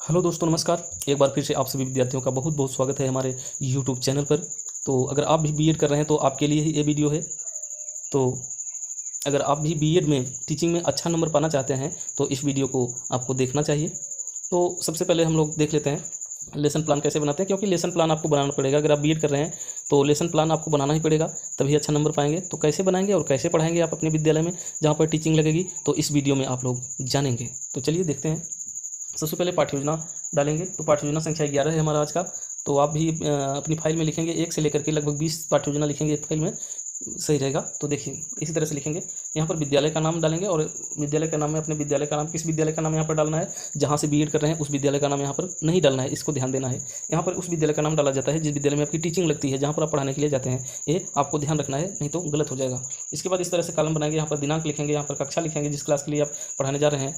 Hello दोस्तों, नमस्कार। एक बार फिर से आप सभी विद्यार्थियों का बहुत बहुत स्वागत है हमारे यूट्यूब चैनल पर। तो अगर आप भी बीएड कर रहे हैं तो आपके लिए ही ये वीडियो है। तो अगर आप भी बीएड में टीचिंग में अच्छा नंबर पाना चाहते हैं तो इस वीडियो को आपको देखना चाहिए। तो सबसे पहले हम लोग देख लेते हैं लेसन प्लान कैसे बनाते हैं, क्योंकि लेसन प्लान आपको बनाना पड़ेगा। अगर आप बीएड कर रहे हैं तो लेसन प्लान आपको बनाना ही पड़ेगा, तभी अच्छा नंबर पाएंगे। तो कैसे बनाएंगे और कैसे पढ़ाएंगे आप अपने विद्यालय में जहाँ पर टीचिंग लगेगी, तो इस वीडियो में आप लोग जानेंगे। तो चलिए देखते हैं। सबसे पहले पाठ्य योजना डालेंगे। तो पाठ्य योजना संख्या 11 है हमारा आज का। तो आप भी अपनी फाइल में लिखेंगे, 1 से लेकर के लगभग 20 पाठ्य योजना लिखेंगे एक फाइल में, सही रहेगा। तो देखिए इसी तरह से लिखेंगे। यहाँ पर विद्यालय का नाम डालेंगे और विद्यालय का नाम में अपने विद्यालय का नाम, किस विद्यालय का नाम यहाँ पर डालना है, जहाँ से बीएड कर रहे हैं उस विद्यालय का नाम यहाँ पर नहीं डालना है, इसको ध्यान देना है। यहाँ पर उस विद्यालय का नाम डाला जाता है जिस विद्यालय में आपकी टीचिंग लगती है, जहाँ पर आप पढ़ाने के लिए जाते हैं। ये आपको ध्यान रखना है, नहीं तो गलत हो जाएगा। इसके बाद इस तरह से कॉलम बनाएंगे। यहाँ पर दिनांक लिखेंगे, यहाँ पर कक्षा लिखेंगे, जिस क्लास के लिए आप पढ़ाने जा रहे हैं,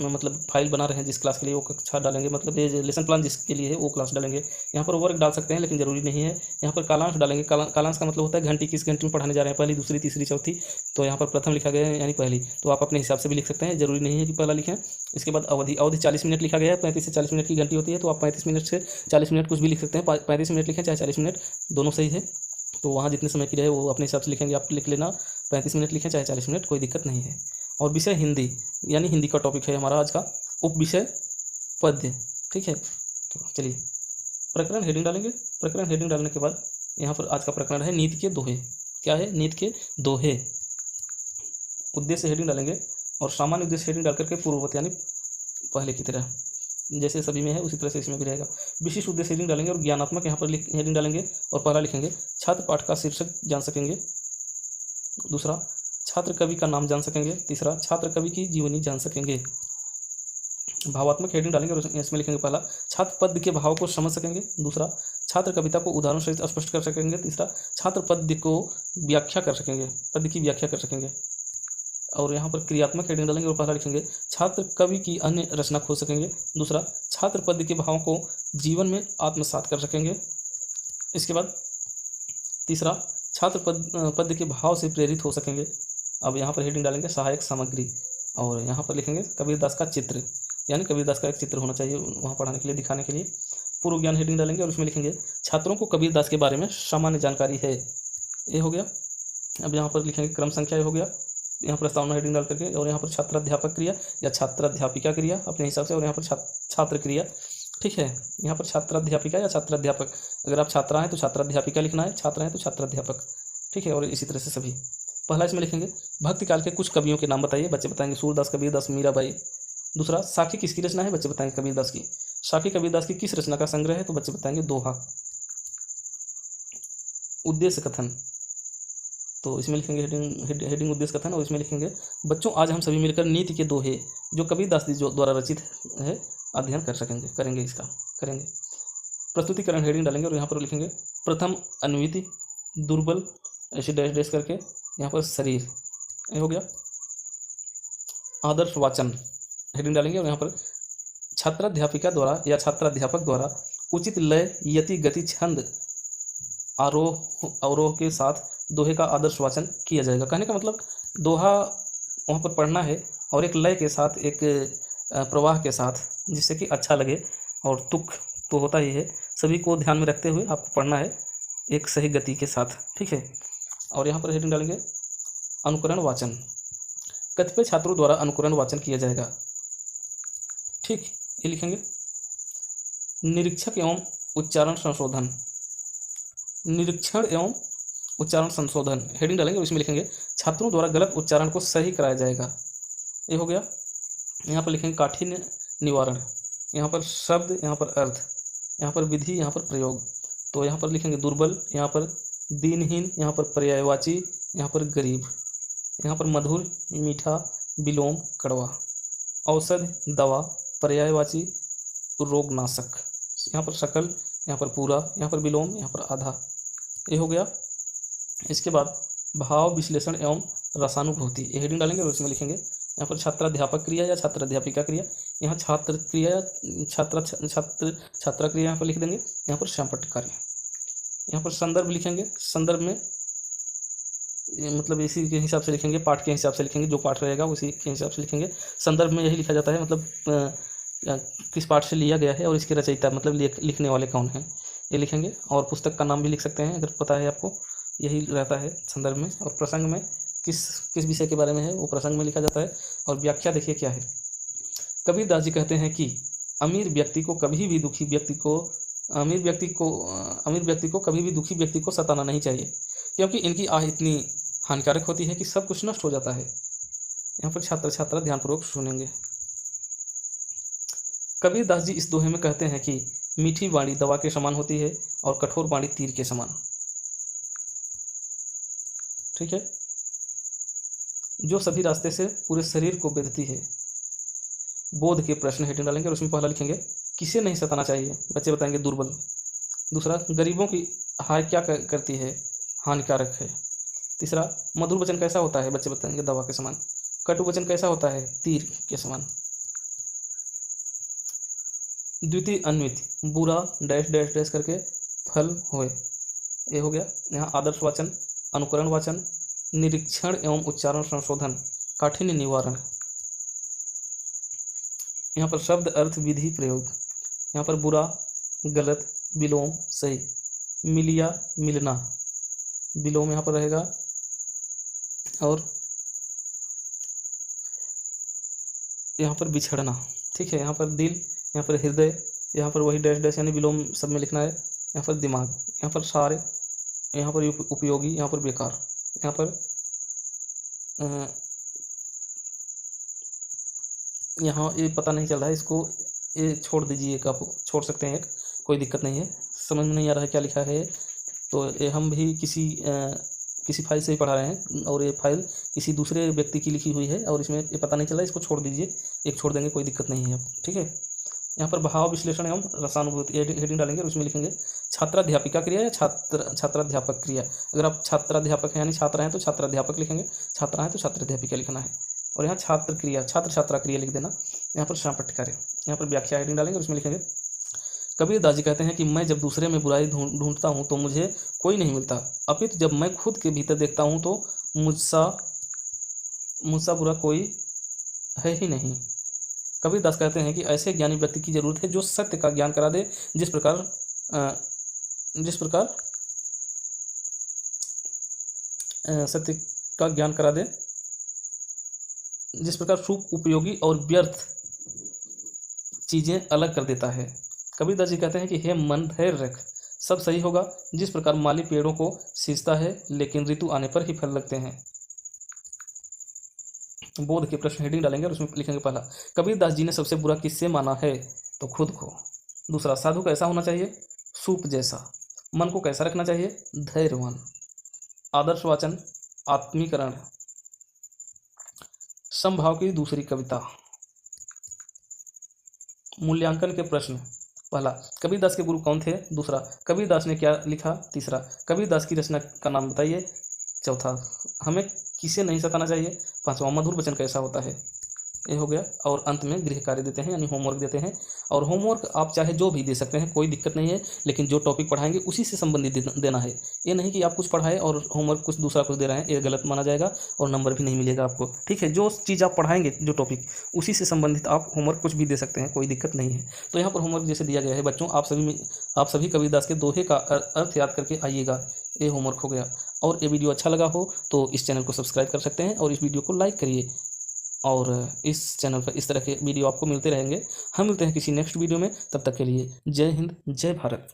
मतलब फाइल बना रहे हैं जिस क्लास के लिए वो कक्षा डालेंगे, मतलब ये लेसन प्लान जिसके लिए है वो क्लास डालेंगे। यहाँ पर वर्ग डाल सकते हैं लेकिन ज़रूरी नहीं है। यहाँ पर कालांश डालेंगे। कालांश का मतलब होता है घंटी, किस घंटी में पढ़ाने जा रहे हैं, पहली, दूसरी, तीसरी, चौथी। तो यहाँ पर प्रथम लिखा गया है यानी पहली, तो आप अपने हिसाब से भी लिख सकते हैं, ज़रूरी नहीं है कि पहला लिखें। इसके बाद अवधि 40 मिनट लिखा गया है। 35 से 40 मिनट की घंटी होती है, तो आप 35 मिनट से 40 मिनट कुछ भी लिख सकते हैं। 35 मिनट लिखें चाहे 40 मिनट, दोनों सही है। तो वहाँ जितने समय की रहे वो अपने हिसाब से लिखेंगे, आप लिख लेना। 35 मिनट लिखें चाहे 40 मिनट, कोई दिक्कत नहीं है। और विषय हिंदी, यानी हिंदी का टॉपिक है हमारा आज का। उप विषय पद्य, ठीक है। तो चलिए प्रकरण हेडिंग डालेंगे। प्रकरण हेडिंग डालने के बाद यहाँ पर आज का प्रकरण है नीति के दोहे। क्या है? नीति के दोहे। उद्देश्य हेडिंग डालेंगे और सामान्य उद्देश्य हेडिंग डाल करके पूर्ववत यानी पहले की तरह जैसे सभी में है उसी तरह से इसमें भी रहेगा। विशिष्ट उद्देश्य हेडिंग डालेंगे और ज्ञानात्मक यहाँ पर हेडिंग डालेंगे और पहला लिखेंगे छात्र पाठ का शीर्षक जान सकेंगे। दूसरा, छात्र कवि का नाम जान सकेंगे। तीसरा, छात्र कवि की जीवनी जान सकेंगे। भावात्मक हेडिंग डालेंगे और इसमें लिखेंगे पहला, छात्र पद्य के भाव को समझ सकेंगे। दूसरा, छात्र कविता को उदाहरण सहित स्पष्ट कर सकेंगे। तीसरा, छात्र पद्य को व्याख्या कर सकेंगे, पद्य की व्याख्या कर सकेंगे। और यहाँ पर क्रियात्मक हेडिंग डालेंगे और पहला लिखेंगे, छात्र कवि की अन्य रचना खोज सकेंगे। दूसरा, छात्र पद्य के भावों को जीवन में आत्मसात कर सकेंगे। इसके बाद तीसरा, छात्र पद्य के भाव से प्रेरित हो सकेंगे। अब यहाँ पर हेडिंग डालेंगे सहायक सामग्री और यहाँ पर लिखेंगे कबीरदास का चित्र, यानी कबीरदास का एक चित्र होना चाहिए वहाँ पढ़ाने के लिए, दिखाने के लिए। पूर्व ज्ञान हेडिंग डालेंगे और उसमें लिखेंगे छात्रों को कबीरदास के बारे में सामान्य जानकारी है। ये हो गया। अब यहाँ पर लिखेंगे क्रम संख्या, ये हो गया। यहाँ प्रस्तावना हेडिंग डाल करके और यहाँ पर छात्राध्यापक क्रिया या छात्राध्यापिका क्रिया अपने हिसाब से, और यहाँ पर छात्र क्रिया, ठीक है। यहाँ पर छात्राध्यापिका या छात्राध्यापक, अगर आप छात्रा हैं तो छात्राध्यापिका लिखना है, छात्र हैं तो छात्राध्यापक, ठीक है। और इसी तरह से सभी। पहला इसमें लिखेंगे भक्ति काल के कुछ कवियों के नाम बताइए, बच्चे बताएंगे सूरदास, कबीरदास, मीराबाई। दूसरा, साखी किसकी रचना है, बच्चे बताएंगे कबीरदास की। साखी कबीरदास की किस रचना का संग्रह है, तो बच्चे बताएंगे दोहा। उद्देश्य कथन, तो इसमें लिखेंगे हेडिंग उद्देश्य कथन और इसमें लिखेंगे बच्चों आज हम सभी मिलकर नीति के दोहे जो कबीरदास जी द्वारा रचित है अध्ययन कर सकेंगे, करेंगे। प्रस्तुतिकरण हेडिंग डालेंगे और यहाँ पर लिखेंगे प्रथम अन्विति, दुर्बल, ऐसे डैश डैश करके, यहाँ पर शरीर, ये हो गया। आदर्श वाचन हेडिंग डालेंगे और यहाँ पर छात्राध्यापिका द्वारा या छात्राध्यापक द्वारा उचित लय, यति, गति, छंद, आरोह अवरोह के साथ दोहे का आदर्श वाचन किया जाएगा। कहने का मतलब दोहा वहाँ पर पढ़ना है और एक लय के साथ, एक प्रवाह के साथ, जिससे कि अच्छा लगे। और तुक तो होता ही है, सभी को ध्यान में रखते हुए आपको पढ़ना है एक सही गति के साथ, ठीक है। और यहाँ पर हेडिंग डालेंगे अनुकरण वाचन, कतिपय छात्रों द्वारा अनुकरण वाचन किया जाएगा, ठीक। ये लिखेंगे निरीक्षक एवं उच्चारण संशोधन, निरीक्षण एवं उच्चारण संशोधन हेडिंग डालेंगे और इसमें लिखेंगे छात्रों द्वारा गलत उच्चारण को सही कराया जाएगा। ये हो गया। यहाँ पर लिखेंगे काठिन्य निवारण, यहाँ पर शब्द, यहाँ पर अर्थ, यहाँ पर विधि, यहाँ पर प्रयोग। तो यहाँ पर लिखेंगे दुर्बल, यहाँ पर दीनहीन, यहाँ पर पर्यायवाची, यहाँ पर गरीब, यहाँ पर मधुर, मीठा, विलोम, कड़वा, औषध, दवा, पर्यायवाची, रोगनाशक, यहाँ पर सकल, यहाँ पर पूरा, यहाँ पर विलोम, यहाँ पर आधा। ये हो गया। इसके बाद भाव विश्लेषण एवं रसानुभूति, ये हेडिंग डालेंगे और उसमें लिखेंगे यहाँ पर छात्राध्यापक क्रिया या छात्राध्यापिका क्रिया, यहाँ छात्र क्रिया, छात्रा क्रिया यहाँ पर लिख देंगे, यहाँ पर श्यामपट्ट कार्य। यहाँ पर संदर्भ लिखेंगे, संदर्भ में मतलब इसी के हिसाब से लिखेंगे, पाठ के हिसाब से लिखेंगे, जो पाठ रहेगा उसी के हिसाब से लिखेंगे। संदर्भ में यही लिखा जाता है, मतलब किस पाठ से लिया गया है और इसके रचयिता मतलब लिखने वाले कौन हैं, ये लिखेंगे। और पुस्तक का नाम भी लिख सकते हैं अगर पता है आपको, यही रहता है संदर्भ में। और प्रसंग में किस विषय के बारे में है वो प्रसंग में लिखा जाता है। और व्याख्या देखिए क्या है। कबीरदास जी कहते हैं कि अमीर व्यक्ति को कभी भी दुखी व्यक्ति को कभी भी दुखी व्यक्ति को सताना नहीं चाहिए, क्योंकि इनकी आह इतनी हानिकारक होती है कि सब कुछ नष्ट हो जाता है। यहाँ पर छात्र छात्रा ध्यानपूर्वक सुनेंगे। कबीरदास जी इस दोहे में कहते हैं कि मीठी वाणी दवा के समान होती है और कठोर वाणी तीर के समान। ठीक है, जो सभी रास्ते से पूरे शरीर को बेधती है। बोध के प्रश्न हेडिंग डालेंगे और उसमें पहला लिखेंगे किसे नहीं सताना चाहिए, बच्चे बताएंगे दुर्बल। दूसरा, गरीबों की हाय क्या करती है, हानिकारक है। तीसरा, मधुर वचन कैसा होता है, बच्चे बताएंगे दवा के समान। कटु वचन कैसा होता है, तीर के समान। द्वितीय अन्वित, बुरा डैश डैश डैश करके फल होए, ये हो गया। यहाँ आदर्श वाचन, अनुकरण वाचन, निरीक्षण एवं उच्चारण संशोधन, काठिन्य निवारण। यहाँ पर शब्द अर्थ विधि प्रयोग। यहाँ पर बुरा गलत, विलोम सही, मिलिया मिलना, विलोम यहाँ पर रहेगा। और यहाँ पर बिछड़ना। ठीक है, यहाँ पर दिल, यहाँ पर हृदय, यहाँ पर वही डैश डैश यानी विलोम सब में लिखना है। यहाँ पर दिमाग, यहाँ पर सारे, यहाँ पर उपयोगी, यहाँ पर बेकार, यहाँ पर यहाँ ये पता नहीं चल रहा है, इसको ये छोड़ दीजिए, आप छोड़ सकते हैं, एक कोई दिक्कत नहीं है। समझ में नहीं आ रहा है क्या लिखा है तो ये हम भी किसी फाइल से ही पढ़ा रहे हैं और ये फाइल किसी दूसरे व्यक्ति की लिखी हुई है और इसमें ये पता नहीं चला, इसको छोड़ दीजिए, एक छोड़ देंगे, कोई दिक्कत नहीं है। ठीक है, यहाँ पर भाव विश्लेषण एवं रसानुभूति हेडिंग डालेंगे और उसमें लिखेंगे छात्राध्यापिका क्रिया या छात्राध्यापक क्रिया। अगर आप छात्राध्यापक हैं यानी छात्र हैं तो छात्राध्यापक लिखेंगे, छात्रा हैं तो छात्राध्यापिका लिखना है। और यहाँ छात्र क्रिया, छात्र छात्रा क्रिया लिख देना। यहाँ पर सापट्य कार्य, यहाँ पर व्याख्या हेडिंग डालेंगे और उसमें लिखेंगे कबीरदास जी कहते हैं कि मैं जब दूसरे में बुराई ढूंढता हूँ तो मुझे कोई नहीं मिलता, अपितु जब मैं खुद के भीतर देखता हूँ तो मुझसा बुरा कोई है ही नहीं। कबीरदास कहते हैं कि ऐसे ज्ञानी व्यक्ति की जरूरत है जो सत्य का ज्ञान करा दे, जिस प्रकार सत्य का ज्ञान करा दे, जिस प्रकार शुभ उपयोगी और व्यर्थ चीजें अलग कर देता है। कबीरदास जी कहते हैं कि हे मन धैर्य रख, सब सही होगा। जिस प्रकार माली पेड़ों को सींचता है लेकिन ऋतु आने पर ही फल लगते हैं। बोध के प्रश्न हेडिंग डालेंगे और उसमें लिखेंगे पहला, कबीरदास जी ने सबसे बुरा किससे माना है, तो खुद को। दूसरा, साधु कैसा होना चाहिए, सूप जैसा। मन को कैसा रखना चाहिए, धैर्यवान। आदर्श वाचन, आत्मीकरण। समभाव की दूसरी कविता। मूल्यांकन के प्रश्न, पहला, कबीरदास के गुरु कौन थे। दूसरा, कबीरदास ने क्या लिखा। तीसरा, कबीरदास की रचना का नाम बताइए। चौथा, हमें किसे नहीं सताना चाहिए। पांचवा, मधुर वचन कैसा होता है, ये हो गया। और अंत में गृह कार्य देते हैं यानी होमवर्क देते हैं। और होमवर्क आप चाहे जो भी दे सकते हैं, कोई दिक्कत नहीं है, लेकिन जो टॉपिक पढ़ाएंगे उसी से संबंधित देना है। ये नहीं कि आप कुछ पढ़ाए और होमवर्क कुछ दूसरा कुछ दे रहे हैं, ये गलत माना जाएगा और नंबर भी नहीं मिलेगा आपको। ठीक है, जो चीज़ आप पढ़ाएंगे, जो टॉपिक, उसी से संबंधित आप होमवर्क कुछ भी दे सकते हैं, कोई दिक्कत नहीं है। तो यहाँ पर होमवर्क जैसे दिया गया है बच्चों, आप सभी कबीरदास के दोहे का अर्थ याद करके आइएगा, ये होमवर्क हो गया। और ये वीडियो अच्छा लगा हो तो इस चैनल को सब्सक्राइब कर सकते हैं और इस वीडियो को लाइक करिए। और इस चैनल पर इस तरह के वीडियो आपको मिलते रहेंगे। हम मिलते हैं किसी नेक्स्ट वीडियो में, तब तक के लिए जय हिंद, जय भारत।